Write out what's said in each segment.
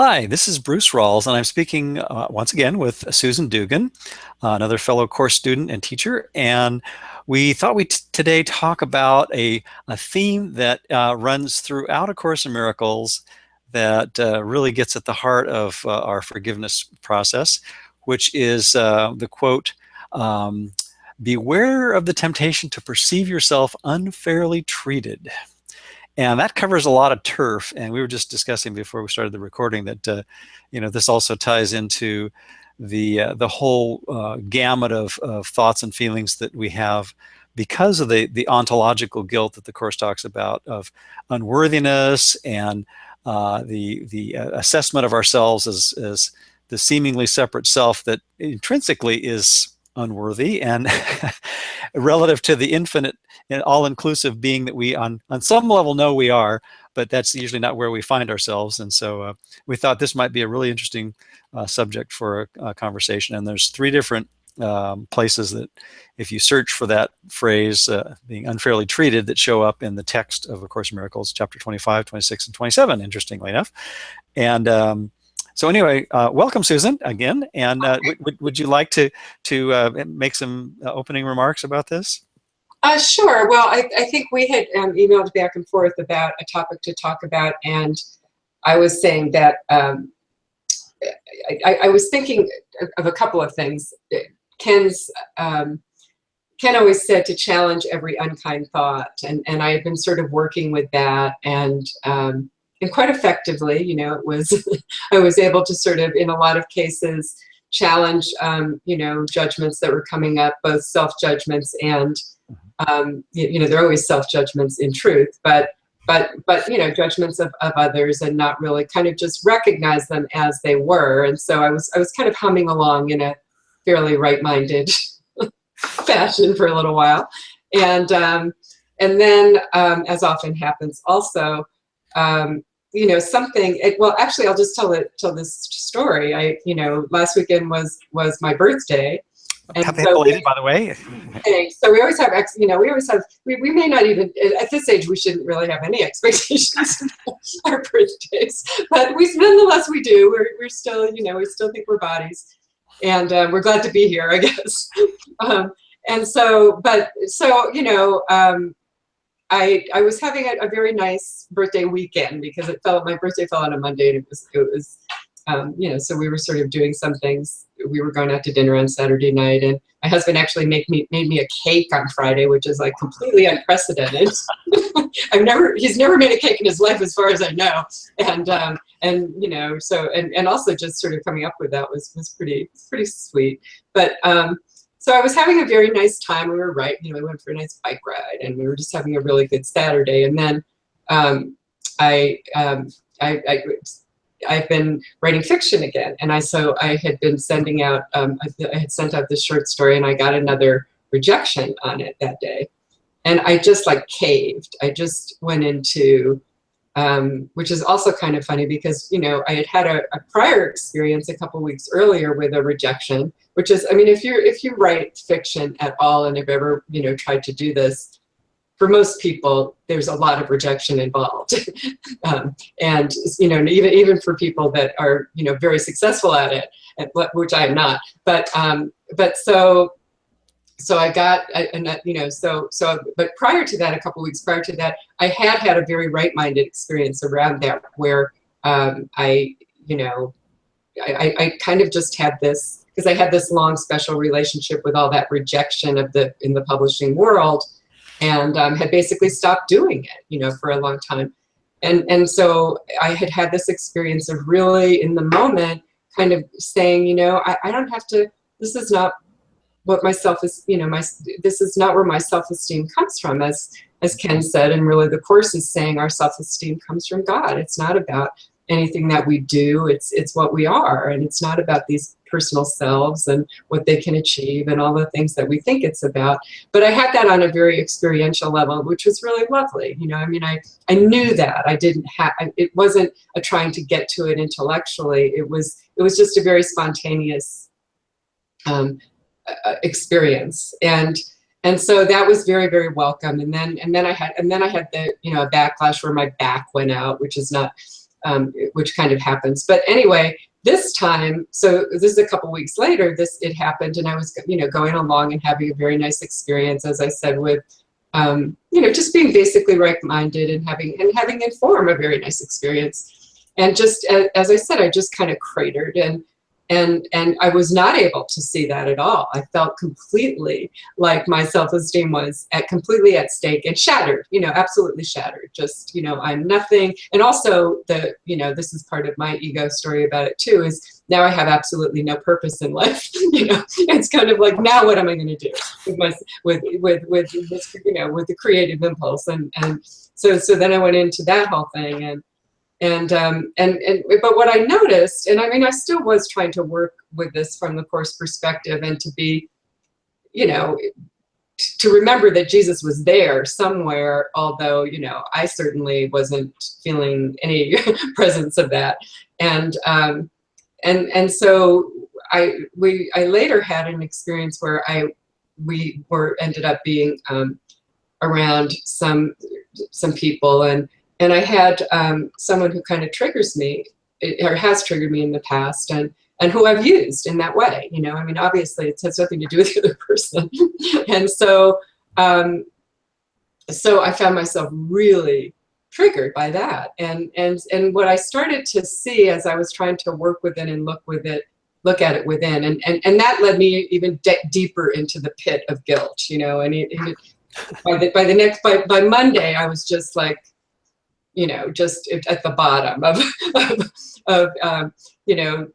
Hi, this is Bruce Rawles, and I'm speaking once again with Susan Dugan, another fellow course student and teacher. And we thought we'd today talk about a theme that runs throughout A Course in Miracles that really gets at the heart of our forgiveness process, which is the quote, um, beware of the temptation to perceive yourself unfairly treated. And that covers a lot of turf. And we were just discussing before we started the recording that, this also ties into the whole gamut of thoughts and feelings that we have because of the ontological guilt that the Course talks about of unworthiness and the assessment of ourselves as the seemingly separate self that intrinsically is unworthy and relative to the infinite and all-inclusive being that we on some level know we are, but that's usually not where we find ourselves. And so we thought this might be a really interesting subject for a conversation. And there's three different places that if you search for that phrase, being unfairly treated, that show up in the text of A Course in Miracles, chapter 25, 26, and 27, interestingly enough. And so anyway, welcome, Susan, again. And would you like to make some opening remarks about this? Sure. Well, I think we had emailed back and forth about a topic to talk about, and I was saying that I was thinking of a couple of things. Ken always said to challenge every unkind thought, and I had been sort of working with that, and quite effectively, it was I was able to sort of, in a lot of cases, challenge judgments that were coming up, both self-judgments and there are always self-judgments in truth, but judgments of others, and not really kind of just recognize them as they were. And so I was kind of humming along in a fairly right-minded fashion for a little while, and then as often happens, also well, actually, I'll just tell this story. Last weekend was my birthday. And happy so belated, by the way. Thanks. So we always have, we may not even, at this age, we shouldn't really have any expectations of our birthdays, but nonetheless, we do. We're still, we still think we're bodies, and we're glad to be here, I guess. I was having a very nice birthday weekend because my birthday fell on a Monday, and it was so we were sort of doing some things. We were going out to dinner on Saturday night, and my husband actually made me a cake on Friday, which is like completely unprecedented. He's never made a cake in his life, as far as I know. And also just sort of coming up with that was pretty sweet. But so I was having a very nice time. We were we went for a nice bike ride, and we were just having a really good Saturday. And then I've been writing fiction again, and I had been sending out. I had sent out this short story, and I got another rejection on it that day, and I just caved. I just went into, which is also kind of funny because I had a prior experience a couple weeks earlier with a rejection, which is, if you write fiction at all and have ever tried to do this. For most people, there's a lot of rejection involved, and even for people that are very successful at it, which I am not. But so I got but prior to that, a couple weeks prior to that, I had a very right-minded experience around that, where I kind of just had this, because I had this long special relationship with all that rejection in the publishing world. And had basically stopped doing it, for a long time. And so I had this experience of really, in the moment, kind of saying, I don't have to, this is not what my this is not where my self-esteem comes from, as Ken said, and really the Course is saying our self-esteem comes from God. It's not about anything that we do, it's what we are, and it's not about these personal selves and what they can achieve and all the things that we think it's about. But I had that on a very experiential level, which was really lovely. I knew that it wasn't a trying to get to it intellectually. It was just a very spontaneous experience, and so that was very, very welcome. And then I had the a backlash where my back went out, which is not which kind of happens. But anyway, this time, so this is a couple weeks later, it happened, and I was, going along and having a very nice experience, as I said, with, just being basically like-minded and having informed a very nice experience. And just as I said, I just kind of cratered, and I was not able to see that at all. I felt completely like my self-esteem was completely at stake and shattered, absolutely shattered. Just, I'm nothing. And also this is part of my ego story about it too, is now I have absolutely no purpose in life. It's kind of like, now what am I going to do with this, with the creative impulse? And so then I went into that whole thing, but what I noticed, and I mean, I still was trying to work with this from the Course perspective, and to be, to remember that Jesus was there somewhere, although, I certainly wasn't feeling any presence of that. And so I later had an experience where we ended up being around some people, and I had someone who kind of triggers me, or has triggered me in the past, and who I've used in that way. I mean, obviously it has nothing to do with the other person. And so I found myself really triggered by that. And what I started to see as I was trying to work with it and look at it within, and that led me even deeper into the pit of guilt, by Monday, I was just like, just at the bottom of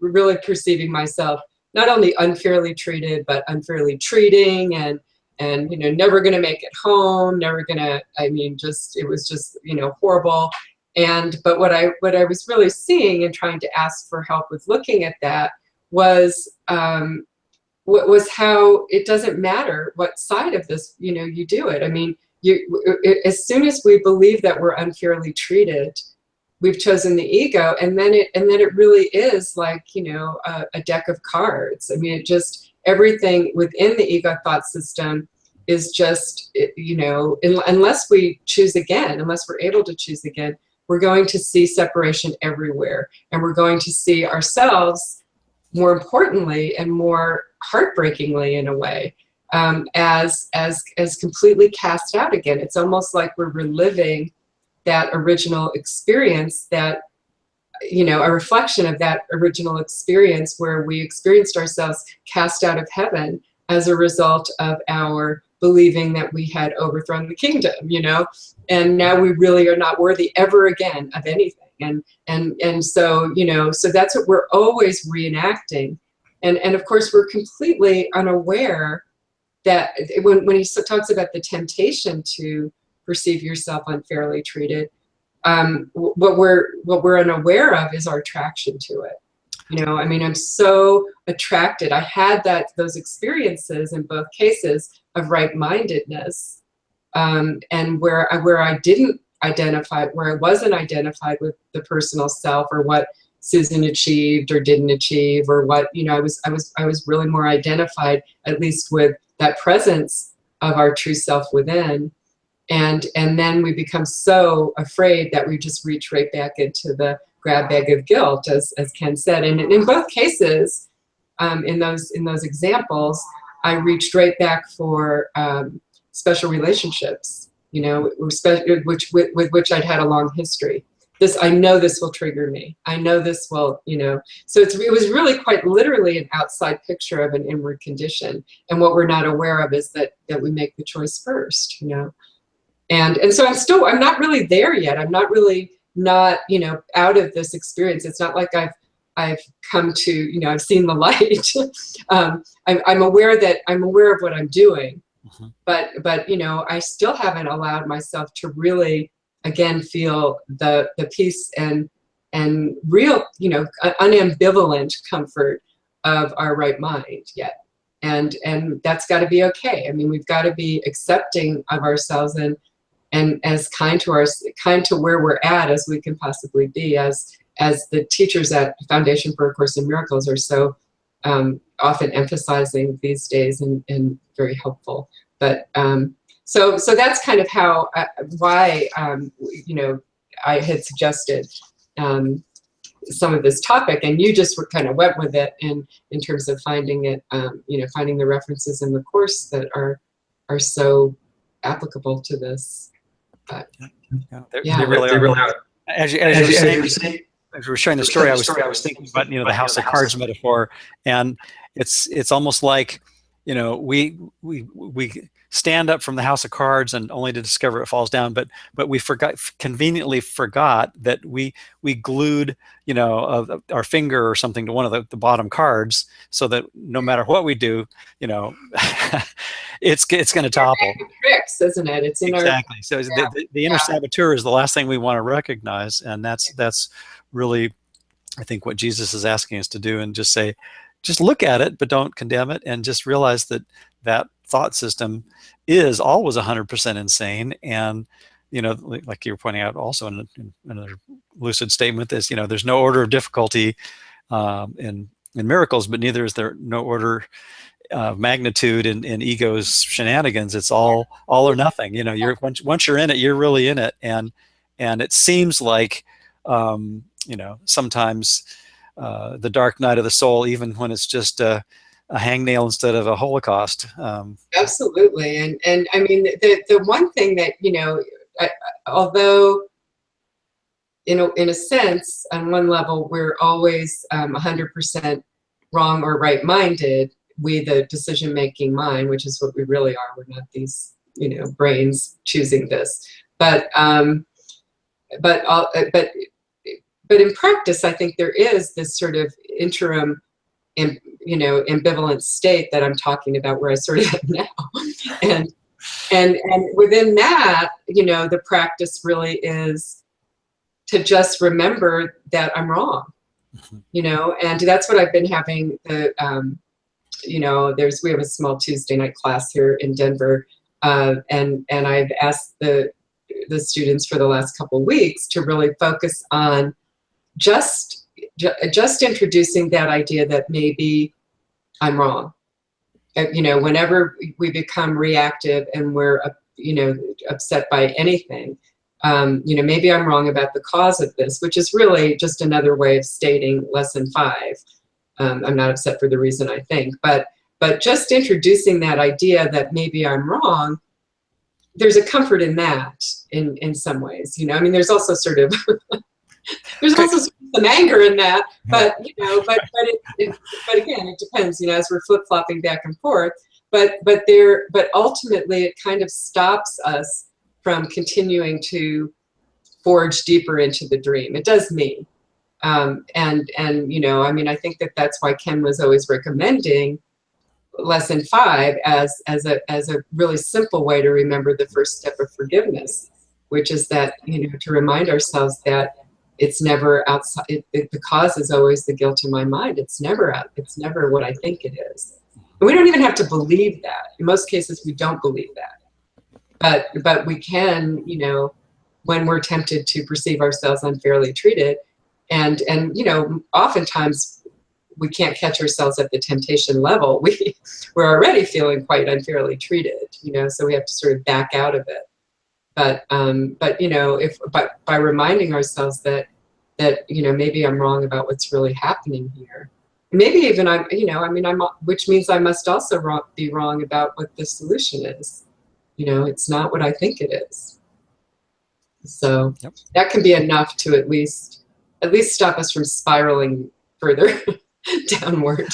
really perceiving myself not only unfairly treated, but unfairly treating, and never going to make it home, never going to, it was just, horrible. But what I was really seeing and trying to ask for help with looking at that was how it doesn't matter what side of this, you do it. I mean, as soon as we believe that we're unfairly treated, we've chosen the ego, and then it really is like, a deck of cards. I mean, it just, everything within the ego thought system is just, unless we choose again, unless we're able to choose again, we're going to see separation everywhere, and we're going to see ourselves, more importantly and more heartbreakingly in a way, as completely cast out again. It's almost like we're reliving that original experience, that, a reflection of that original experience where we experienced ourselves cast out of heaven as a result of our believing that we had overthrown the kingdom, and now we really are not worthy ever again of anything. And so, so that's what we're always reenacting. And of course, we're completely unaware that when he talks about the temptation to perceive yourself unfairly treated, what we're unaware of is our attraction to it. I mean, I'm so attracted. I had those experiences in both cases of right-mindedness, and where I didn't identify, where I wasn't identified with the personal self, or what Susan achieved or didn't achieve, or what, I was really more identified, at least, with that presence of our true self within. And then we become so afraid that we just reach right back into the grab bag of guilt, as Ken said. And in both cases, in those examples, I reached right back for special relationships, with which I'd had a long history. I know this will trigger me. I know this will, So it was really quite literally an outside picture of an inward condition. And what we're not aware of is that we make the choice first, And so I'm not really there yet. I'm not really out of this experience. It's not like I've come to, I've seen the light. I'm aware of what I'm doing, Mm-hmm. but I still haven't allowed myself to really, again, feel the peace and real, unambivalent comfort of our right mind yet. And that's got to be okay. I mean, we've got to be accepting of ourselves and as kind to where we're at as we can possibly be, as the teachers at Foundation for A Course in Miracles are so often emphasizing these days, and very helpful. But so that's kind of why I had suggested some of this topic, and you just kind of went with it in terms of finding it, finding the references in the course that are so applicable to this. But they really are. As you were saying, as we were sharing the story, I was thinking about the house of cards metaphor, and it's almost like we stand up from the house of cards and only to discover it falls down, but we conveniently forgot that we glued our finger or something to one of the bottom cards, so that no matter what we do, it's going to topple. Tricks, isn't it? It's in exactly. So the inner saboteur is the last thing we want to recognize, and that's really, I think, what Jesus is asking us to do, and just look at it, but don't condemn it, and just realize that thought system is always 100% insane. And like you were pointing out also in another lucid statement, is there's no order of difficulty in miracles, but neither is there no order of magnitude in ego's shenanigans. It's all or nothing. Once you're in it, you're really in it, and it seems like sometimes the dark night of the soul, even when it's just a hangnail instead of a Holocaust. Absolutely. And I mean, the one thing that, although in a sense, on one level, we're always 100% wrong or right-minded, we, the decision-making mind, which is what we really are. We're not these, brains choosing this. But in practice, I think there is this sort of interim, ambivalent state that I'm talking about, where I sort of am now, and within that, the practice really is to just remember that I'm wrong, and that's what I've been having. We have a small Tuesday night class here in Denver, and I've asked the students for the last couple of weeks to really focus on just introducing that idea that maybe I'm wrong. Whenever we become reactive and we're, upset by anything, maybe I'm wrong about the cause of this, which is really just another way of stating lesson 5. I'm not upset for the reason I think, but just introducing that idea that maybe I'm wrong, there's a comfort in that in some ways. There's also sort of there's also some anger in that, but but again, it depends. As we're flip-flopping back and forth, but ultimately, it kind of stops us from continuing to forge deeper into the dream. It does me, I think that's why Ken was always recommending lesson 5 as a really simple way to remember the first step of forgiveness, which is that to remind ourselves that it's never outside. The cause is always the guilt in my mind. It's never what I think it is. And we don't even have to believe that. In most cases, we don't believe that. But we can, when we're tempted to perceive ourselves unfairly treated, and oftentimes we can't catch ourselves at the temptation level. We're already feeling quite unfairly treated, so we have to sort of back out of it. But by reminding ourselves that maybe I'm wrong about what's really happening here, maybe even which means I must also be wrong about what the solution is. It's not what I think it is. So that can be enough to at least stop us from spiraling further downward.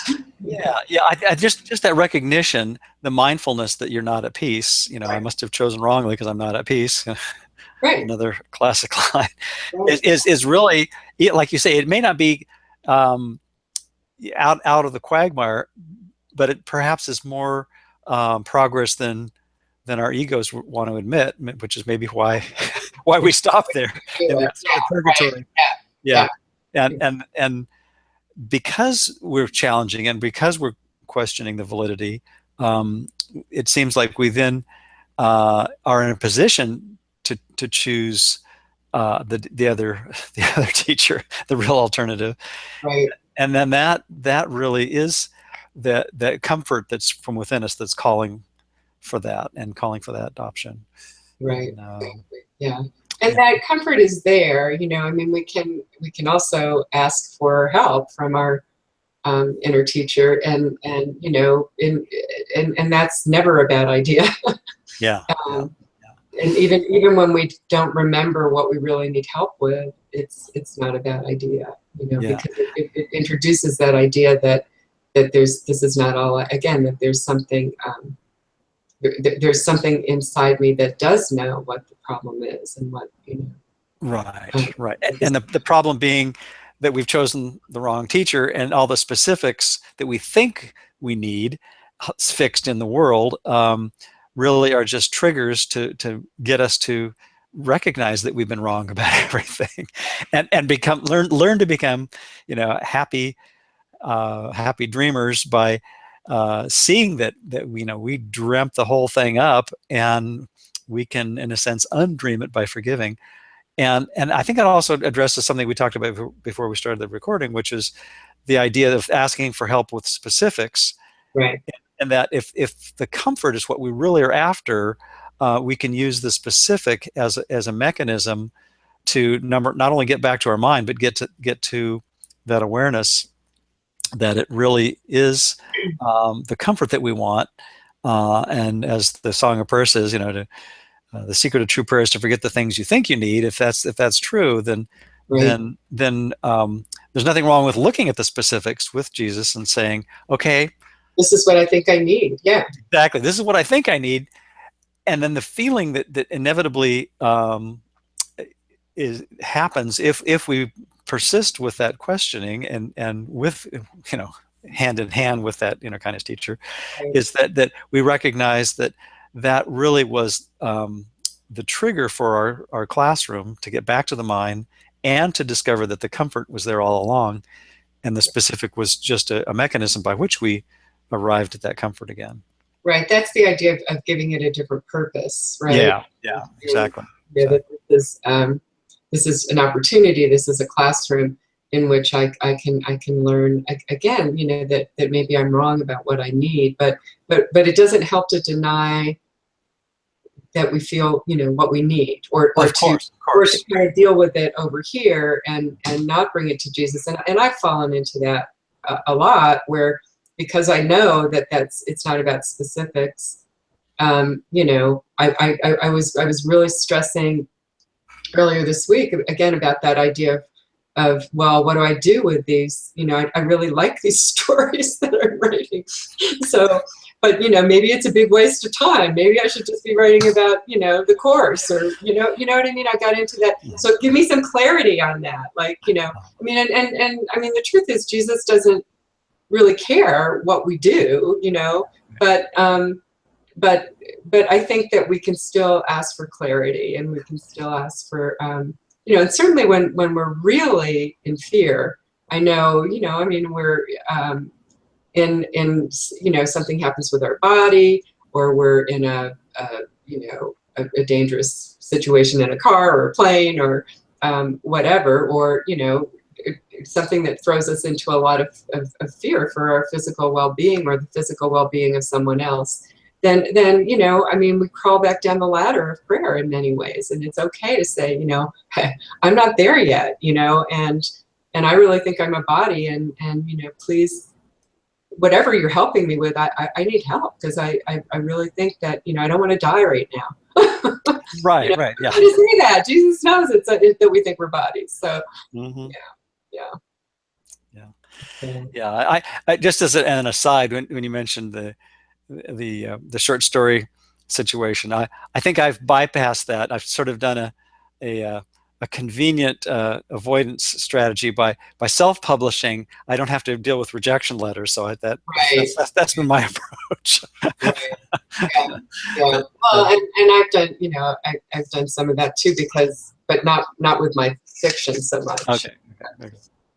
I just that recognition, the mindfulness that you're not at peace. Right. I must have chosen wrongly because I'm not at peace. Right. Another classic line. Right. is really, like you say, it may not be out of the quagmire, but it perhaps is more progress than our egos want to admit, which is maybe why we stop there in that purgatory. Right. And because we're challenging and because we're questioning the validity, it seems like we then are in a position to choose the other teacher, the real alternative. Right. And then that really is that comfort that's from within us that's calling for that and calling for that adoption. Right. And, Yeah. And that comfort is there, you know. I mean, we can also ask for help from our inner teacher, and you know, and that's never a bad idea. Yeah. um, and even when we don't remember what we really need help with, it's not a bad idea, you know, Yeah. because it introduces that idea that this is not all, again, that there's something there's something inside me that does know what the problem is, and what, you know. Right. Right. And the problem being that we've chosen the wrong teacher, and all the specifics that we think we need fixed in the world really are just triggers to get us to recognize that we've been wrong about everything, and become learn to become, you know, happy dreamers by seeing that you know, we dreamt the whole thing up, and we can, in a sense, undream it by forgiving. And I think it also addresses something we talked about before we started the recording, which is the idea of asking for help with specifics. Right. And that if the comfort is what we really are after, we can use the specific as a mechanism to not only get back to our mind, but get to that awareness that it really is the comfort that we want. And as the Song of Prayer says, you know, the secret of true prayer is to forget the things you think you need. If that's true, then Right. then there's nothing wrong with looking at the specifics with Jesus and saying, okay, This is what I think I need. Yeah. exactly, this is what I think I need. And then the feeling that inevitably happens if we persist with that questioning, and with, you know, hand in hand with that inner kindness teacher, Right. is that we recognize that really was the trigger for our classroom to get back to the mind, and to discover that the comfort was there all along, and the specific was just a mechanism by which we arrived at that comfort again. Right. That's the idea of giving it a different purpose, right? Yeah, yeah, exactly. Yeah, this is an opportunity. This is a classroom in which I can learn again, you know, that maybe I'm wrong about what I need, but it doesn't help to deny that we feel, you know, what we need, or to kind of deal with it over here, and not bring it to Jesus. And I've fallen into that a lot, where, because I know that it's not about specifics. You know, I was really stressing earlier this week again about that idea of well, what do I do with these? You know, I really like these stories that I'm writing. So, but you know, maybe it's a big waste of time. Maybe I should just be writing about, you know, the course, or you know what I mean. I got into that. So give me some clarity on that. Like, you know, I mean, and I mean, the truth is, Jesus doesn't really care what we do, you know, but I think that we can still ask for clarity, and we can still ask for, you know, and certainly when we're really in fear, I know, you know, I mean, we're in you know, something happens with our body, or we're in you know, a dangerous situation in a car or a plane, or whatever, or you know, something that throws us into a lot of fear for our physical well-being, or the physical well-being of someone else, then you know, I mean, we crawl back down the ladder of prayer in many ways, and it's okay to say, you know, hey, I'm not there yet, you know, and I really think I'm a body, and you know, please, whatever you're helping me with, I need help, because I really think that, you know, I don't want to die right now. Right, you know, right, yeah. I just say that Jesus knows that we think we're bodies. So yeah. I just as an aside, when you mentioned the short story situation, I think I've bypassed that. I've sort of done a convenient avoidance strategy by self-publishing. I don't have to deal with rejection letters, so that's been my approach. Right. Yeah. Well, and I've done, you know, I've done some of that too, but not with my fiction so much. Okay.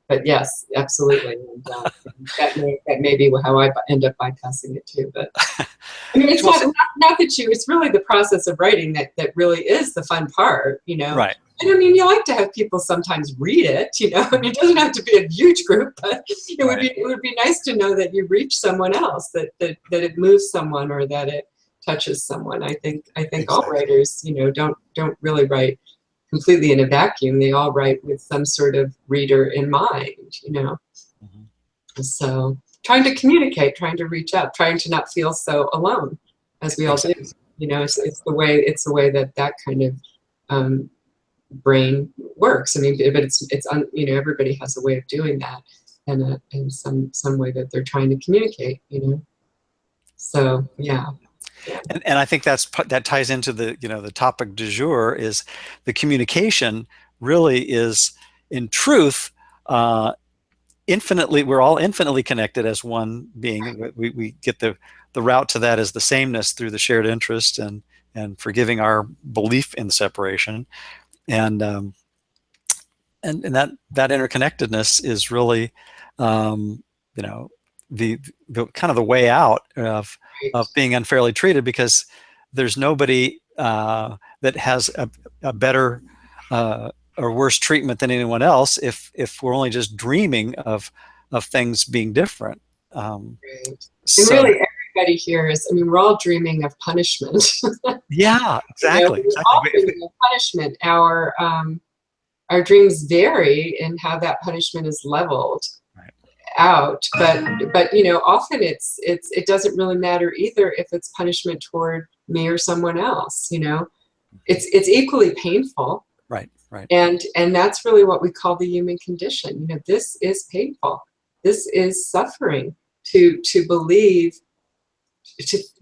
But yes, absolutely, and that may be how I end up bypassing it too. But I mean, it's not that it's really the process of writing that really is the fun part, you know. Right. And I mean, you like to have people sometimes read it, you know. I mean, it doesn't have to be a huge group, but it would be nice to know that you reach someone else, that it moves someone, or that it touches someone. I think all writers, you know, don't really write completely in a vacuum. They all write with some sort of reader in mind, you know. Mhm. So trying to communicate, trying to reach out, trying to not feel so alone, as we all do. Exactly. You know, Exactly. it's the way that that kind of um, brain works. I mean, but you know, everybody has a way of doing that, and some way that they're trying to communicate. You know, so yeah, yeah, And I think that ties into the, the topic du jour is the communication really is, in truth, uh, infinitely, we're all infinitely connected as one being. We get the route to that is the sameness through the shared interest and forgiving our belief in separation. And and that interconnectedness is really, um, you know, the kind of the way out right, of being unfairly treated, because there's nobody that has a better or worse treatment than anyone else if we're only just dreaming of things being different. Um, right. And so really, everybody here is. I mean, we're all dreaming of punishment. yeah, You know, exactly, we're exactly. all dreaming of punishment. Our dreams vary in how that punishment is leveled Right. out, but you know, often it doesn't really matter either if it's punishment toward me or someone else. You know, it's equally painful, Right. Right. and that's really what we call the human condition. You know, this is painful, this is suffering, to believe,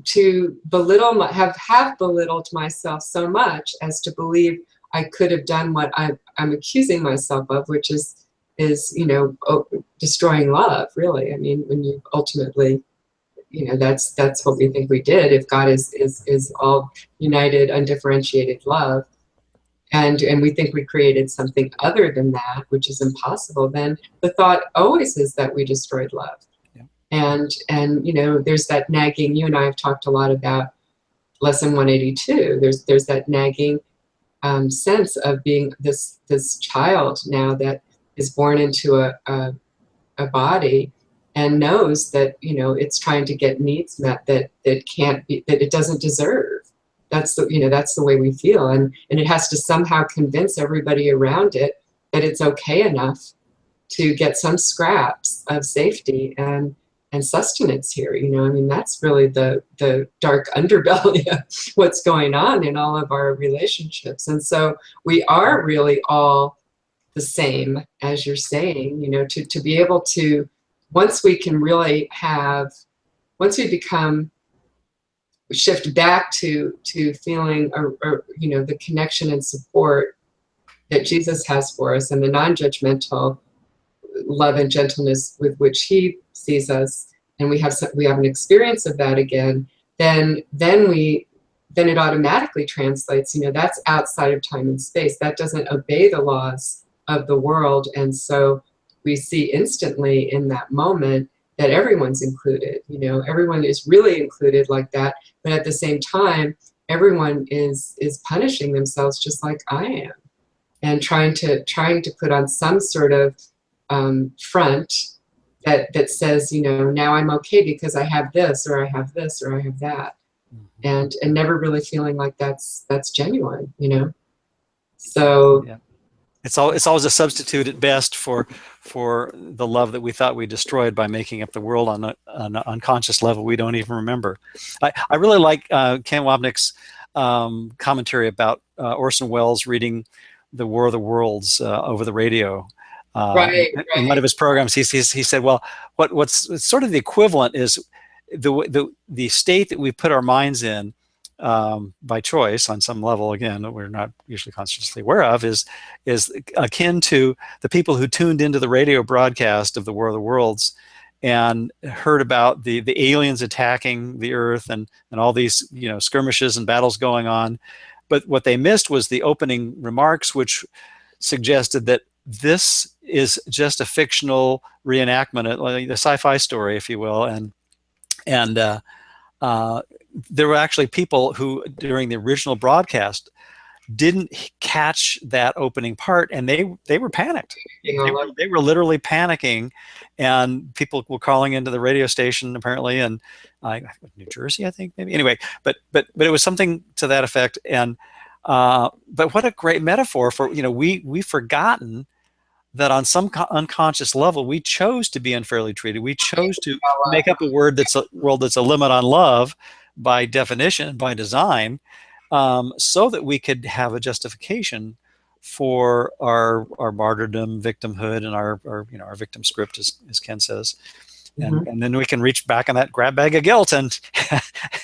to belittle have belittled myself so much as to believe I could have done what I'm accusing myself of, which is you know, destroying love. Really, I mean, when you ultimately, you know, that's what we think we did. If God is all united, undifferentiated love, and we think we created something other than that, which is impossible, then the thought always is that we destroyed love. Yeah. And you know, there's that nagging. You and I have talked a lot about lesson 182. There's that nagging sense of being this child now that is born into a body and knows that, you know, it's trying to get needs met that can't be, that it doesn't deserve. That's the, you know, that's the way we feel, and it has to somehow convince everybody around it that it's okay enough to get some scraps of safety and sustenance here. You know, I mean, that's really the dark underbelly of what's going on in all of our relationships. And so we are really all the same, as you're saying. You know, to be able to, once we can really have, once we become, shift back to feeling you know, the connection and support that Jesus has for us, and the non-judgmental love and gentleness with which he sees us, and we have an experience of that again, then it automatically translates. You know, that's outside of time and space. That doesn't obey the laws of the world, and so we see instantly in that moment that everyone's included. You know, everyone is really included like that, but at the same time, everyone is punishing themselves just like I am, and trying to put on some sort of front that says, you know, now I'm okay because I have this, or I have this, or I have that, Mhm. and never really feeling like that's genuine, you know. So Yeah. It's always a substitute at best for the love that we thought we destroyed by making up the world on an unconscious level we don't even remember. I really like Ken Wapnick's commentary about Orson Welles reading The War of the Worlds over the radio. right, In one of right, his programs, he said, "Well, what's sort of the equivalent is the state that we put our minds in by choice on some level, again, that we're not usually consciously aware of, is akin to the people who tuned into the radio broadcast of the War of the Worlds and heard about the aliens attacking the Earth and all these, you know, skirmishes and battles going on. But what they missed was the opening remarks, which suggested that this is just a fictional reenactment, like a sci-fi story, if you will, and uh, there were actually people who, during the original broadcast, didn't catch that opening part, and they were panicked. being all over. They were literally panicking, and people were calling into the radio station apparently, and New Jersey, I think, maybe. Anyway, but it was something to that effect, and But what a great metaphor for, we've forgotten that on some unconscious level, we chose to be unfairly treated. We chose to make up a world that's a limit on love by definition, by design, so that we could have a justification for our martyrdom, victimhood, and our victim script, as Ken says. And then we can reach back in that grab bag of guilt and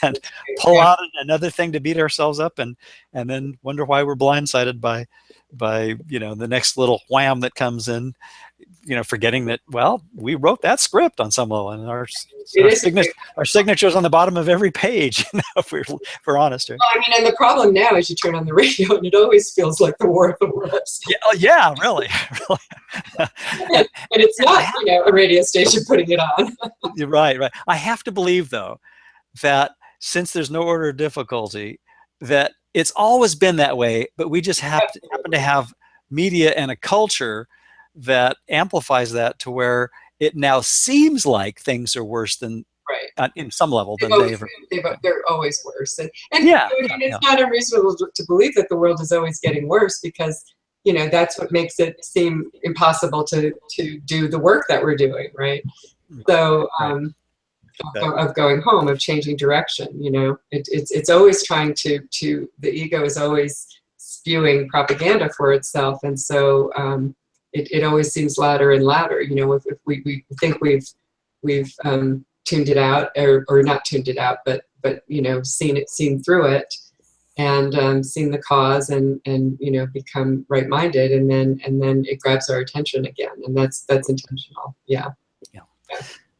and pull out another thing to beat ourselves up, and then wonder why we're blindsided by the next little wham that comes in, forgetting that, well, we wrote that script on some level, and our signature's on the bottom of every page, if we're honest. Right? Well, I mean, and the problem now is you turn on the radio and it always feels like the War of the Worlds. Yeah, really. And it's not, a radio station putting it on. You're right. I have to believe, though, that since there's no order of difficulty, that it's always been that way, but we just happen to have media and a culture that amplifies that to where it now seems like things are worse than, in some level, than they're always worse. And it's not unreasonable to believe that the world is always getting worse, because that's what makes it seem impossible to do the work that we're doing, right? So of going home, of changing direction, it's always trying to the ego is always spewing propaganda for itself, and so it always seems louder and louder. If we think we've tuned it out, or not tuned it out, but seen through it, and seen the cause, and become right-minded, and then it grabs our attention again, and that's intentional. Yeah.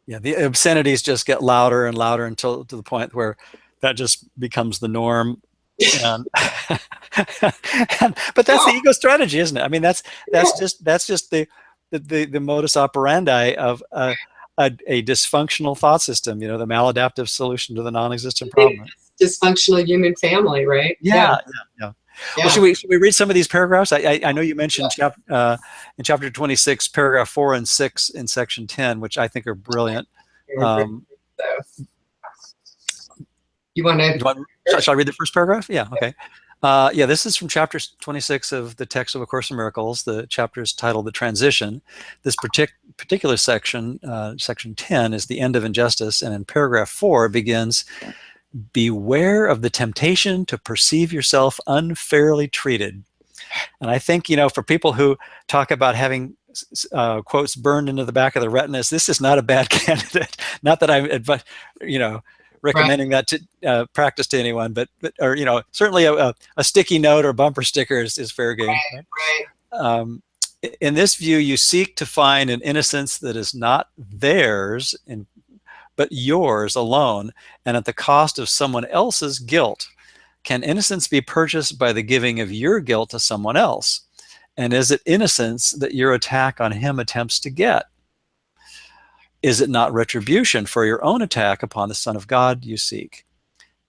The obscenities just get louder and louder until to the point where that just becomes the norm. But that's the ego strategy, isn't it? I mean, that's just the modus operandi of a dysfunctional thought system. The maladaptive solution to the non-existent problem. Dysfunctional human family, right? Yeah. Well, should we read some of these paragraphs? I know you mentioned in chapter 26, paragraph 4 and 6 in section 10, which I think are brilliant. You want to? Shall I read the first paragraph? Yeah. Okay. This is from chapter 26 of the text of A Course in Miracles. The chapter is titled "The Transition." This particular section, section 10, is the end of injustice, and in paragraph 4 it begins, "Beware of the temptation to perceive yourself unfairly treated." And I think, for people who talk about having quotes burned into the back of the retinas, this is not a bad candidate. Not that I'm, recommending that to practice to anyone, but certainly a sticky note or bumper sticker is fair game. Right. In this view, you seek to find an innocence that is not theirs, but yours alone, and at the cost of someone else's guilt. Can innocence be purchased by the giving of your guilt to someone else? And is it innocence that your attack on him attempts to get? Is it not retribution for your own attack upon the Son of God you seek?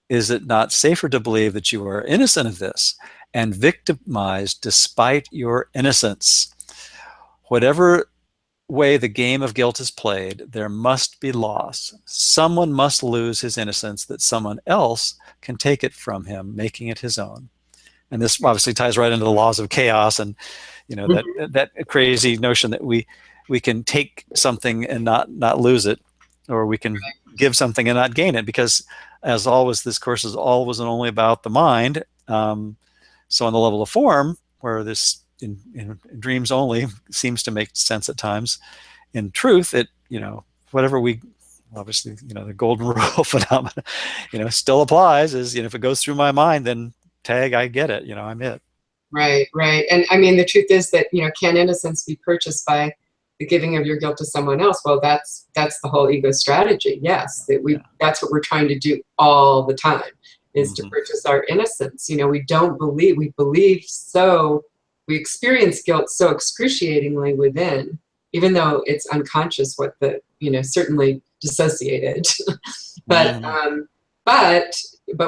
Is it not safer to believe that you are innocent of this and victimized despite your innocence? Whatever way the game of guilt is played, there must be loss. Someone must lose his innocence that someone else can take it from him, making it his own. And this obviously ties right into the laws of chaos, and that crazy notion that we can take something and not lose it, or we can give something and not gain it, because as always, this course is always and only about the mind. So on the level of form, where this in dreams only seems to make sense at times, in truth, it whatever we obviously the golden rule phenomena still applies. Is if it goes through my mind, then tag, I get it. I'm it. Right. And I mean, the truth is that can innocence be purchased by the giving of your guilt to someone else? Well, that's the whole ego strategy. Yes, that's what we're trying to do all the time, is to purchase our innocence. We don't believe. We experience guilt so excruciating within, even though it's unconscious, what the certainly dissociated, but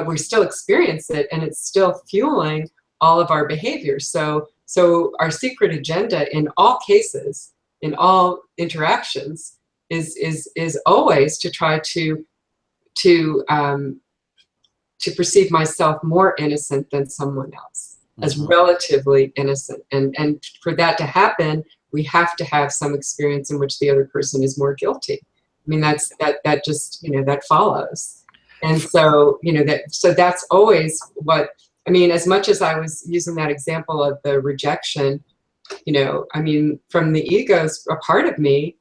we still experience it, and it's still fueling all of our behaviors. So our secret agenda in all cases, in all interactions, is always to try to perceive myself more innocent than someone else. as Mm-hmm. relatively innocent. And for that to happen, we have to have some experience in which the other person is more guilty. I mean, that just, that follows. And so, so that's always what, I mean, as much as I was using that example of the rejection, I mean, from the egos, a part of me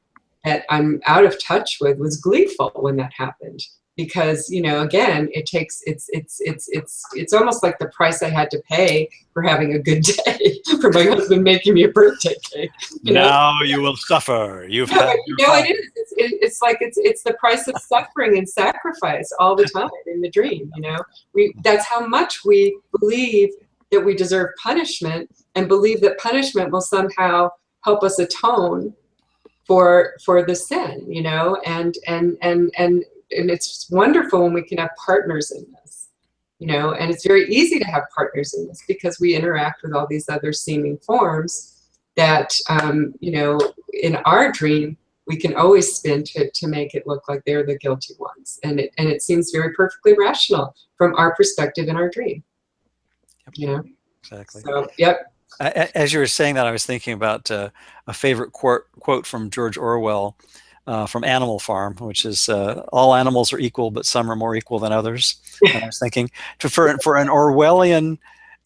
that I'm out of touch with was gleeful when that happened. Because, again, it's almost like the price I had to pay for having a good day, for my husband making me a birthday cake. Now you will suffer. You've Yeah, had but your fun. it is. It's like it's the price of suffering and sacrifice all the time in the dream. That's how much we believe that we deserve punishment, and believe that punishment will somehow help us atone for the sin. And it's wonderful when we can have partners in this. And it's very easy to have partners in this because we interact with all these other seeming forms that in our dream we can always spin to make it look like they're the guilty ones, and it seems very perfectly rational from our perspective in our dream. Yep. Exactly. So yep. As you were saying that, I was thinking about a favorite quote from George Orwell from Animal Farm, which is all animals are equal, but some are more equal than others. And I was thinking for an Orwellian,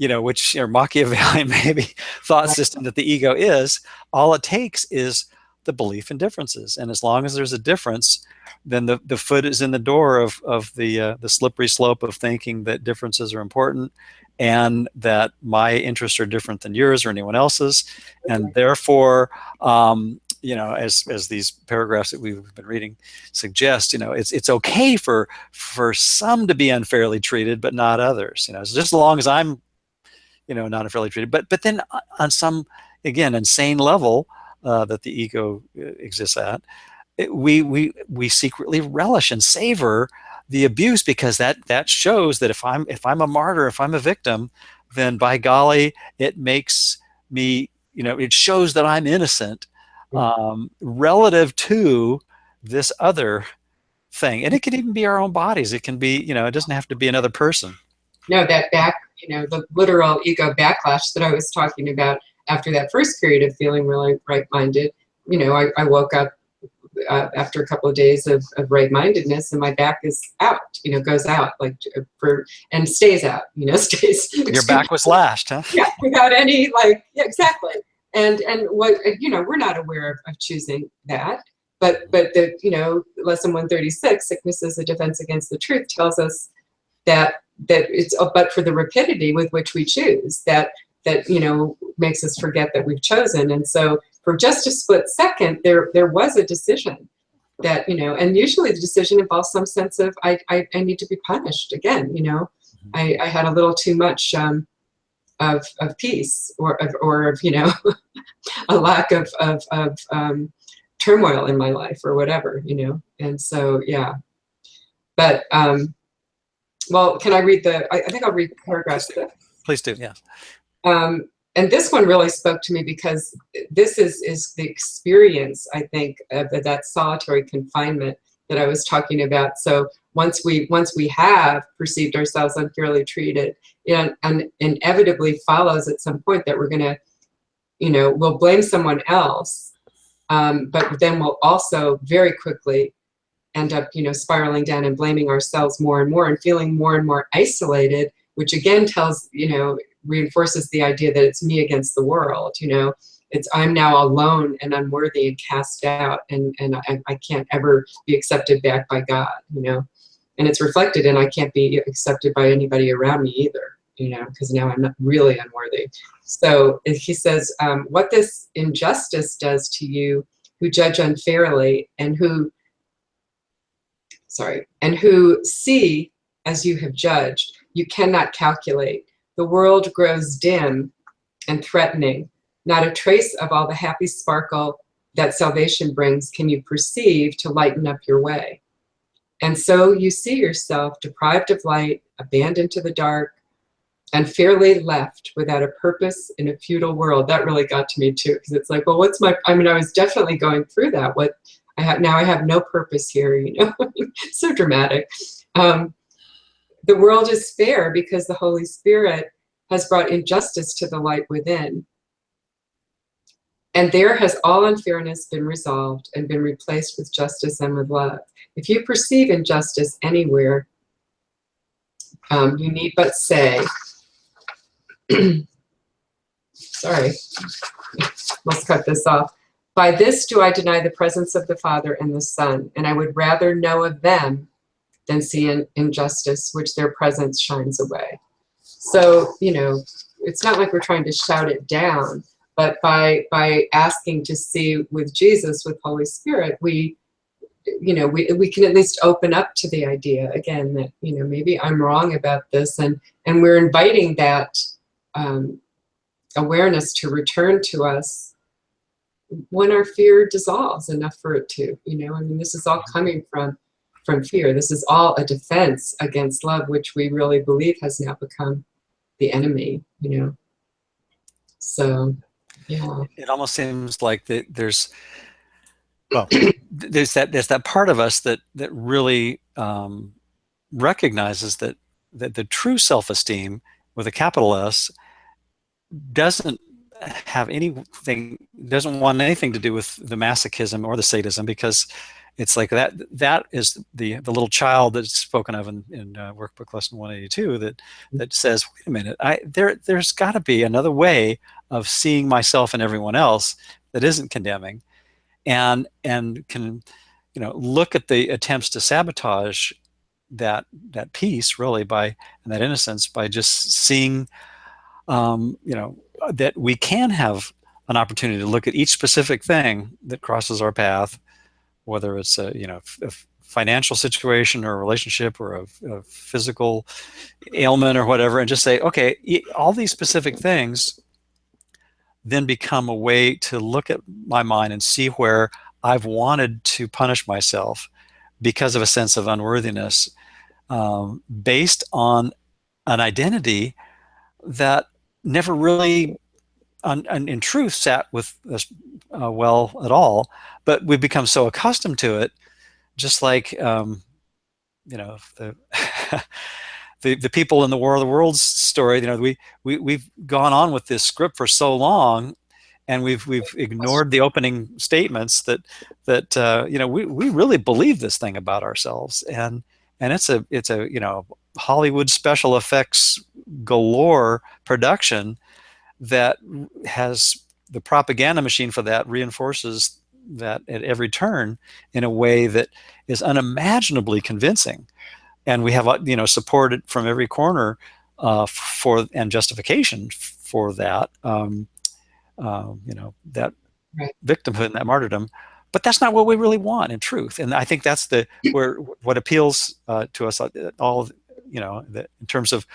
or Machiavellian maybe thought system that the ego is, all it takes is the belief in differences. And as long as there's a difference, then the foot is in the door of the slippery slope of thinking that differences are important, and that my interests are different than yours or anyone else's. And therefore, as these paragraphs that we've been reading suggest, it's okay for some to be unfairly treated, but not others. So just as long as I'm, not unfairly treated. But then on some, again, insane level that the ego exists at, we secretly relish and savor the abuse, because that shows that if I'm a martyr, if I'm a victim, then by golly, it makes me, it shows that I'm innocent relative to this other thing. And it could even be our own bodies. It can be, it doesn't have to be another person. No, the literal ego backlash that I was talking about after that first period of feeling really right-minded, I woke up after a couple of days of right-mindedness, and my back is out, goes out and stays out, stays. Your back was lashed, huh? Yeah, without any yeah, exactly. And what, we're not aware of choosing that, but the, lesson 136, sickness is a defense against the truth, tells us that it's, but for the rapidity with which we choose, that makes us forget that we've chosen. And so for just a split second, there was a decision that, and usually the decision involves some sense of, I need to be punished again. I had a little too much of peace, or of a lack of turmoil in my life, or whatever, and so, yeah. But well, can I read I think I'll read paragraph 6. Please do. Yeah. And this one really spoke to me, because this is the experience, I think, of that solitary confinement that I was talking about. So once we have perceived ourselves unfairly treated, and inevitably follows at some point that we're gonna, we'll blame someone else, but then we'll also very quickly end up, spiraling down and blaming ourselves more and more, and feeling more and more isolated, which again tells, reinforces the idea that it's me against the world. It's, I'm now alone and unworthy and cast out, and I can't ever be accepted back by God, and it's reflected in I can't be accepted by anybody around me either, because now I'm not really unworthy. So he says, what this injustice does to you who judge unfairly, and who see as you have judged, you cannot calculate. The world grows dim and threatening. Not a trace of all the happy sparkle that salvation brings can you perceive to lighten up your way. And so you see yourself deprived of light, abandoned to the dark, and fairly left without a purpose in a futile world. That really got to me too, because it's like, well, what's my, I mean, I was definitely going through that. What I have now, I have no purpose here, so dramatic. The world is fair because the Holy Spirit has brought injustice to the light within. And there has all unfairness been resolved and been replaced with justice and with love. If you perceive injustice anywhere, you need but say, sorry, let's cut this off. By this do I deny the presence of the Father and the Son, and I would rather know of them than see an injustice which their presence shines away. So, you know, it's not like we're trying to shout it down, but by asking to see with Jesus, with Holy Spirit, we can at least open up to the idea again that, you know, maybe I'm wrong about this, and we're inviting that awareness to return to us when our fear dissolves enough for it to, you know, I mean, this is all coming from fear. This is all a defense against love, which we really believe has now become the enemy, you know. So, yeah. It almost seems like there's that part of us that really recognizes that the true self-esteem with a capital S doesn't want anything to do with the masochism or the sadism, because it's like that is the little child that's spoken of in workbook lesson 182 that says, wait a minute, there's got to be another way of seeing myself and everyone else that isn't condemning, and can, you know, look at the attempts to sabotage that peace, really, and that innocence, by just seeing, you know, that we can have an opportunity to look at each specific thing that crosses our path, whether it's a financial situation or a relationship or a physical ailment or whatever, and just say, okay, all these specific things then become a way to look at my mind and see where I've wanted to punish myself because of a sense of unworthiness, based on an identity that never really, in truth, sat with us well at all. But we've become so accustomed to it, just like, you know, the people in the War of the Worlds story. You know, we've gone on with this script for so long, and we've ignored the opening statements that you know, we really believe this thing about ourselves, and it's a you know, Hollywood special effects galore production that has the propaganda machine for that reinforces that at every turn in a way that is unimaginably convincing, and we have, you know, support from every corner and justification for that, you know, that victimhood and that martyrdom. But that's not what we really want in truth, and I think that's what appeals to us all, you know, in terms of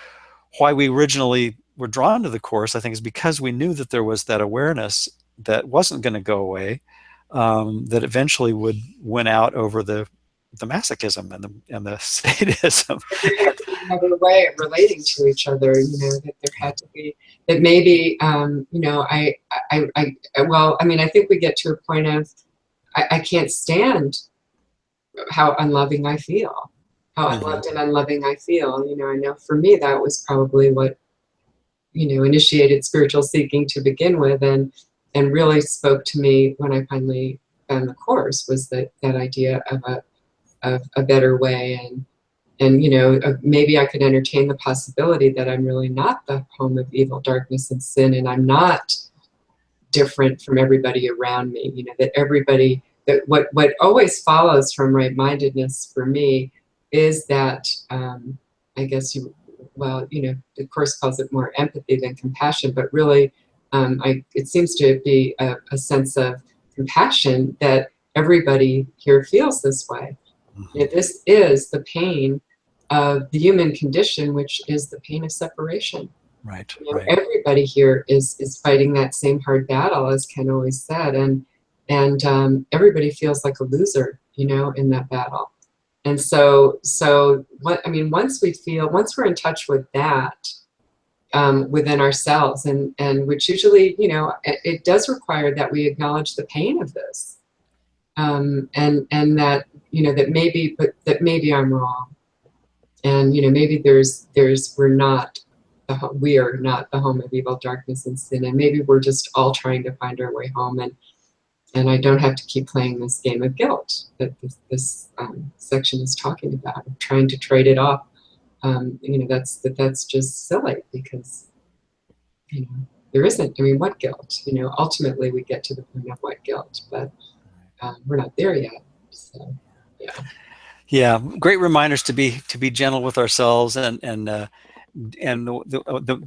why we originally were drawn to the Course. I think is because we knew that there was that awareness that wasn't going to go away, that eventually would win out over the masochism and the sadism. There had to be another way of relating to each other, you know, that there had to be, that maybe, you know, well, I mean, I think we get to a point of, I can't stand how unloving I feel, how unloved and unloving I feel. You know, I know for me, that was probably what, you know, initiated spiritual seeking to begin with, and really spoke to me when I finally found the Course, was that idea of a better way, and you know, maybe I could entertain the possibility that I'm really not the home of evil, darkness, and sin, and I'm not different from everybody around me. You know, that everybody, that what always follows from right-mindedness for me is that, I guess well, you know, the Course calls it more empathy than compassion, but really, it seems to be a sense of compassion that everybody here feels this way. You know, this is the pain of the human condition, which is the pain of separation. Right. You know, everybody here is fighting that same hard battle, as Ken always said, and everybody feels like a loser, you know, in that battle. And so what I mean, once we're in touch with that, within ourselves, and which usually, you know, it does require that we acknowledge the pain of this, and that, you know, that maybe I'm wrong, and you know, maybe we're not we are not the home of evil, darkness, and sin, and maybe we're just all trying to find our way home, and I don't have to keep playing this game of guilt that this section is talking about, of trying to trade it off. That's just silly, because there isn't. I mean, what guilt? Ultimately we get to the point of what guilt, but we're not there yet. So, yeah. Yeah, great reminders to be gentle with ourselves, and the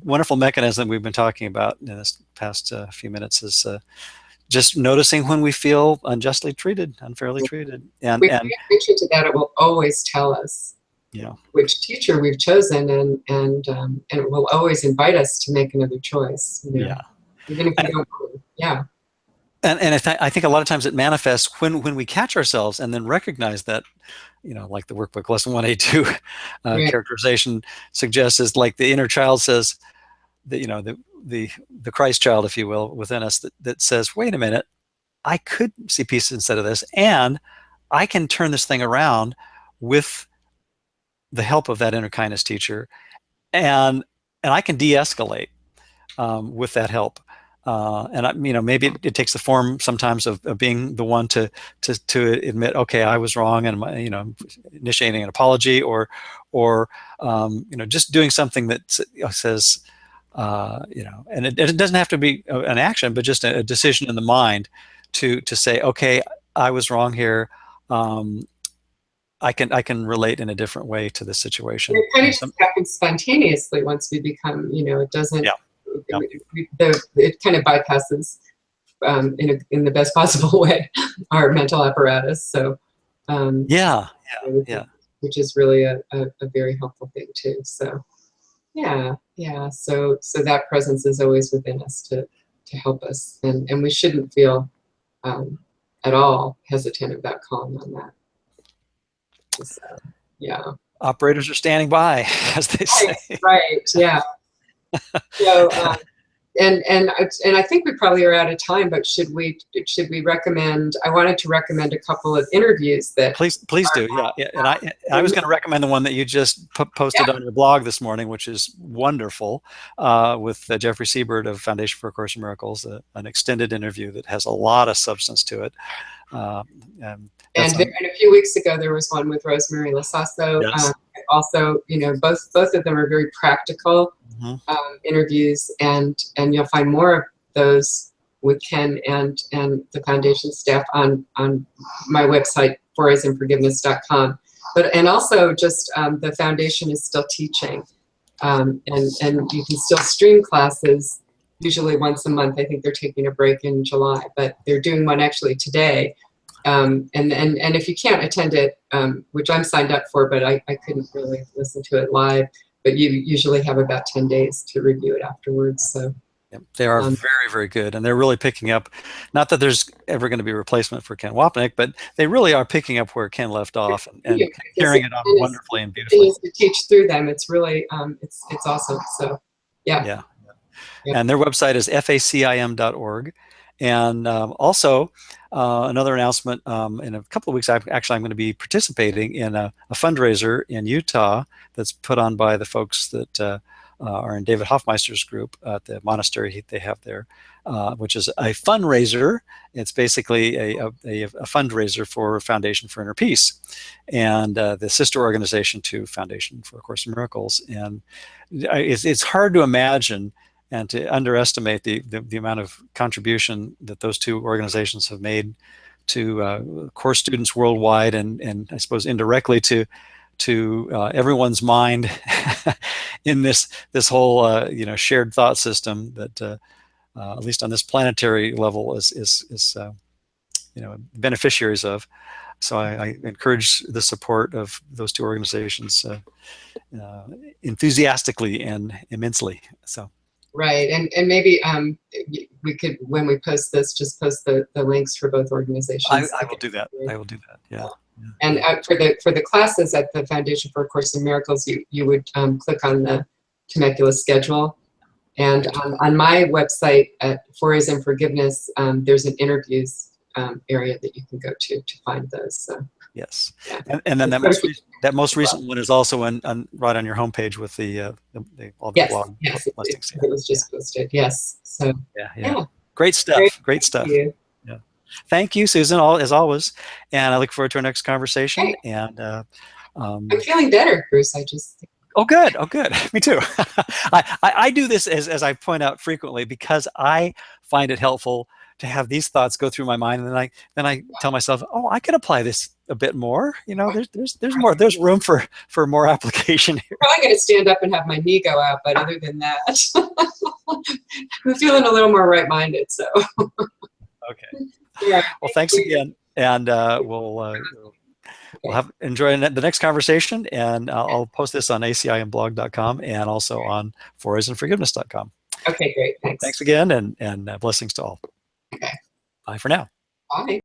wonderful mechanism we've been talking about in this past few minutes is just noticing when we feel unjustly treated, unfairly treated, we pay attention to that. It will always tell us which teacher we've chosen, and it will always invite us to make another choice. Even if we don't. Yeah. And I think a lot of times it manifests when we catch ourselves and then recognize that, like the workbook lesson 182 characterization suggests, is like the inner child says that, the Christ child, if you will, within us that says, wait a minute, I could see peace instead of this, and I can turn this thing around with the help of that inner kindness teacher, and I can de-escalate with that help. Maybe it takes the form sometimes of being the one to admit, okay, I was wrong, and initiating an apology, or just doing something that says, and it doesn't have to be an action, but just a decision in the mind to say, okay, I was wrong here. I can relate in a different way to this situation. It kind of just happens spontaneously once we become, it doesn't. It kind of bypasses in the best possible way our mental apparatus. So which is really a very helpful thing too. So so that presence is always within us to help us, and we shouldn't feel at all hesitant about calling on that. So, operators are standing by, as they say. Right. Yeah. So, and I think we probably are out of time, but should we recommend? I wanted to recommend a couple of interviews that. Please do. Yeah. And I was going to recommend the one that you just posted on your blog this morning, which is wonderful, with Jeffrey Siebert of Foundation for A Course in Miracles, an extended interview that has a lot of substance to it. And a few weeks ago, there was one with Rosemary Lasasso. Yes. Also, both of them are very practical interviews, and you'll find more of those with Ken and the foundation staff on my website, forisandforgiveness.com. And also just the foundation is still teaching, and you can still stream classes, usually once a month. I think they're taking a break in July, but they're doing one actually today. And if you can't attend it, which I'm signed up for, but I couldn't really listen to it live, but you usually have about 10 days to review it afterwards. So they are very, very good, and they're really picking up, not that there's ever going to be a replacement for Ken Wapnick, but they really are picking up where Ken left off and carrying it on wonderfully and beautifully. To teach through them, it's really it's awesome. So yeah. And their website is facim.org. And also, another announcement, in a couple of weeks, I'm going to be participating in a fundraiser in Utah that's put on by the folks that are in David Hoffmeister's group at the monastery they have there, which is a fundraiser. It's basically a fundraiser for Foundation for Inner Peace, and the sister organization to Foundation for A Course in Miracles. And it's hard to imagine and to underestimate the amount of contribution that those two organizations have made to course students worldwide, and I suppose indirectly to everyone's mind in this whole shared thought system that at least on this planetary level is beneficiaries of. So I encourage the support of those two organizations enthusiastically and immensely. So. Right, and maybe we could, when we post this, just post the links for both organizations. I will do that. I will do that. Yeah. And for the classes at the Foundation for A Course in Miracles, you would click on the Temecula schedule, and on my website at For Is and Forgiveness, there's an interviews area that you can go to find those. So, Yes, yeah. and then that most recent one is also right on your homepage with all the Yes, blog yes, listings. it was just posted. Yes, so Yeah. Great great. stuff. Great Thank stuff. you. Yeah. Thank you, Susan, as always. And I look forward to our next conversation. Great. And I'm feeling better, Bruce. I just oh, good. Oh, good. Me too. I do this as I point out frequently because I find it helpful to have these thoughts go through my mind, and then I tell myself, oh, I could apply this a bit more. You know, there's room for more application here. probably going to stand up and have my knee go out, but other than that, I'm feeling a little more right-minded. So, Okay. yeah. Well, thanks again, and we'll enjoy the next conversation, and I'll post this on aciandblog.com and also on forasandforgiveness.com. Okay, great. Thanks. Thanks again, and blessings to all. Okay. Bye for now. Bye.